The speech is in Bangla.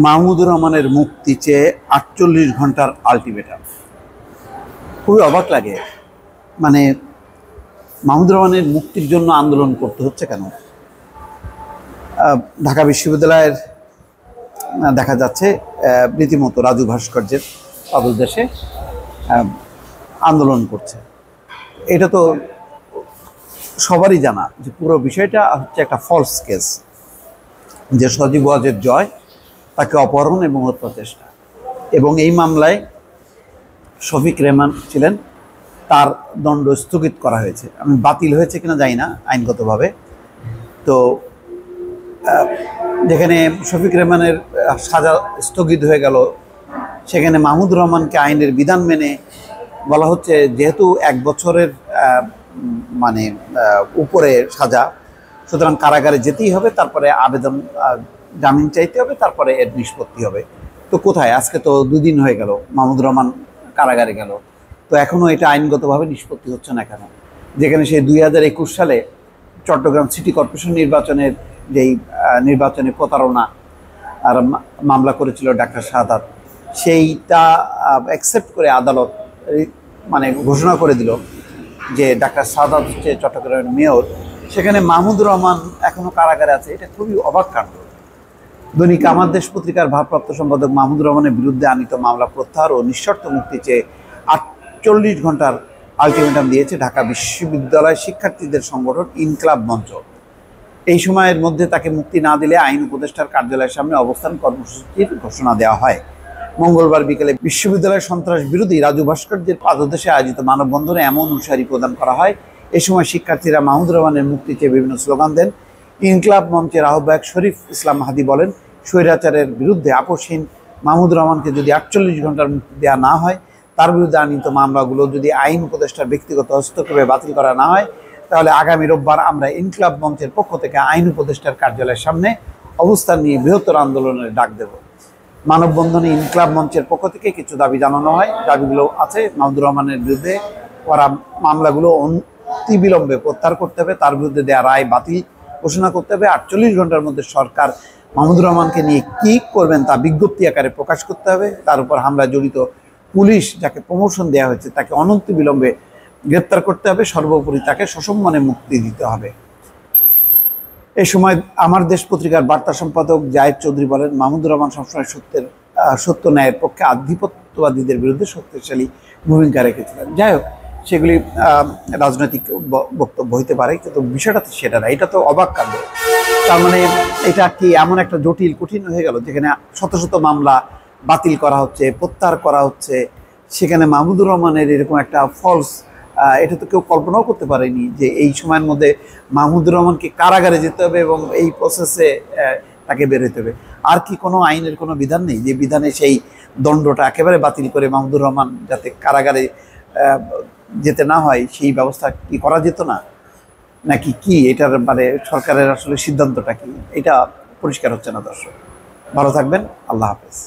মাহমুদুর রহমানের মুক্তি চেয়ে ৪৮ ঘন্টার আলটিমেটাম। খুবই অবাক লাগে। মানে মাহমুদুর রহমানের মুক্তির জন্য আন্দোলন করতে হচ্ছে কেন? ঢাকা বিশ্ববিদ্যালয়ের দেখা যাচ্ছে রীতিমতো রাজু ভাস্কর্যের পাদদেশে আন্দোলন করছে। এটা তো সবারই জানা যে পুরো বিষয়টা হচ্ছে একটা ফলস কেস, যে সজীব ওয়াজেদ জয় তাকে অপহরণ এবং হত্যা চেষ্টা, এবং এই মামলায় শফিক রেহমান ছিলেন, তার দণ্ড স্থগিত করা হয়েছে। আমি বাতিল হয়েছে কিনা জানি না আইনগতভাবে। তো যেখানে শফিক রেহমানের সাজা স্থগিত হয়ে গেল, সেখানে মাহমুদুর রহমানকে আইনের বিধান মেনে বলা হচ্ছে যেহেতু 1 বছরের মানে উপরে সাজা, সুতরাং কারাগারে যেতেই হবে, তারপরে আবেদন জামিন চাইতে হবে, তারপরে এর নিষ্পত্তি হবে। তো কোথায়? আজকে তো 2 দিন হয়ে গেল মাহমুদুর রহমান কারাগারে গেল, তো এখনও এটা আইনগতভাবে নিষ্পত্তি হচ্ছে না কেন? যেখানে সে 2021 সালে চট্টগ্রাম সিটি কর্পোরেশন নির্বাচনের যেই নির্বাচনে প্রতারণা আর মামলা করেছিল ডাক্তার শাহাদাত, সেইটা অ্যাকসেপ্ট করে আদালত মানে ঘোষণা করে দিল যে ডাক্তার শাহাদাত হচ্ছে চট্টগ্রামের মেয়র, সেখানে মাহমুদুর রহমান এখনও কারাগারে আছে। এটা খুবই অবাক কাণ্ড। দৈনিক আমার দেশ পত্রিকার ভারপ্রাপ্ত সম্পাদক মাহমুদুর রহমানের বিরুদ্ধে আনিত মামলা প্রত্যাহার ও নিঃশর্ত মুক্তি চেয়ে ৪৮ ঘন্টার আলটিমেটাম দিয়েছে ঢাকা বিশ্ববিদ্যালয় শিক্ষার্থীদের সংগঠন ইনকলাব মঞ্চ। এই সময়ের মধ্যে তাকে মুক্তি না দিলে আইন উপদেষ্টার কার্যালয়ের সামনে অবস্থান কর্মসূচির ঘোষণা দেওয়া হয়। মঙ্গলবার বিকেলে বিশ্ববিদ্যালয়ের সন্ত্রাস বিরোধী রাজু ভাস্কর্যের পাদদেশে আয়োজিত মানববন্ধনে এমন হুঁশিয়ারি প্রদান করা হয়। এ সময় শিক্ষার্থীরা মাহমুদুর রহমানের মুক্তি চেয়ে বিভিন্ন স্লোগান দেন। ইনকলাব মঞ্চের আহ্বায়ক শরীফ ইসলাম হাদি বলেন, স্বৈরাচারের বিরুদ্ধে আপোষহীন মাহমুদুর রহমানকে যদি ৪৮ ঘন্টার মুক্তি দেওয়া না হয়, তার বিরুদ্ধে আনিত মামলাগুলো যদি আইন উপদেষ্টার ব্যক্তিগত হস্তক্ষেপে বাতিল করা না হয়, তাহলে আগামী রোববার আমরা ইনকলাব মঞ্চের পক্ষ থেকে আইন উপদেষ্টার কার্যালয়ের সামনে অবস্থান নিয়ে বৃহত্তর আন্দোলনের ডাক দেব। মানববন্ধনে ইনকলাব মঞ্চের পক্ষ থেকে কিছু দাবি জানানো হয়। দাবিগুলো আছে, মাহমুদুর রহমানের বিরুদ্ধে করা মামলাগুলো অনতিবিলম্বে প্রত্যাহার করতে হবে, তার বিরুদ্ধে দেওয়া রায় বাতিল ঘোষণা করতে হবে, ৪৮ ঘন্টার মধ্যে সরকার মাহমুদুর রহমানকে নিয়ে কী করবেন তা বিজ্ঞপ্তি আকারে প্রকাশ করতে হবে, তার উপর হামলা জড়িত পুলিশ যাকে প্রমোশন দেওয়া হয়েছে তাকে অনতিবিলম্বে গ্রেপ্তার করতে হবে, সর্বোপরি তাকে সসম্মানে মুক্তি দিতে হবে। এই সময় আমার দেশ পত্রিকার বার্তা সম্পাদক জায়েদ চৌধুরী বলেন, মাহমুদুর রহমান সবসময় সত্য ন্যায়ের পক্ষে আধিপত্যবাদীদের বিরুদ্ধে শক্তিশালী ভূমিকা রেখেছিলেন। যাই হোক, সেগুলি রাজনৈতিক বক্তব্য হইতে পারে, কিন্তু বিষয়টা তো সেটা না। এটা তো অবাক কাণ্ড। তার মানে এটা কি এমন একটা জটিল কঠিন হয়ে গেল যেখানে শত শত মামলা বাতিল করা হচ্ছে, প্রত্যাহার করা হচ্ছে, সেখানে মাহমুদুর রহমানের এরকম একটা ফলস, এটা তো কেউ কল্পনাও করতে পারেনি যে এই সময়ের মধ্যে মাহমুদুর রহমানকে কারাগারে যেতে হবে এবং এই প্রসেসে তাকে বের হতে হবে। আর কি কোনো আইনের কোনো বিধান নেই যে বিধানে সেই দণ্ডটা একেবারে বাতিল করে মাহমুদুর রহমান যাতে কারাগারে যেতে না হয় সেই ব্যবস্থা কি করা যেত না? নাকি কি এটার মানে সরকারের আসলে সিদ্ধান্তটা কি? এটা পরিষ্কার হচ্ছে না। দর্শক ভালো থাকবেন, আল্লাহ হাফেজ।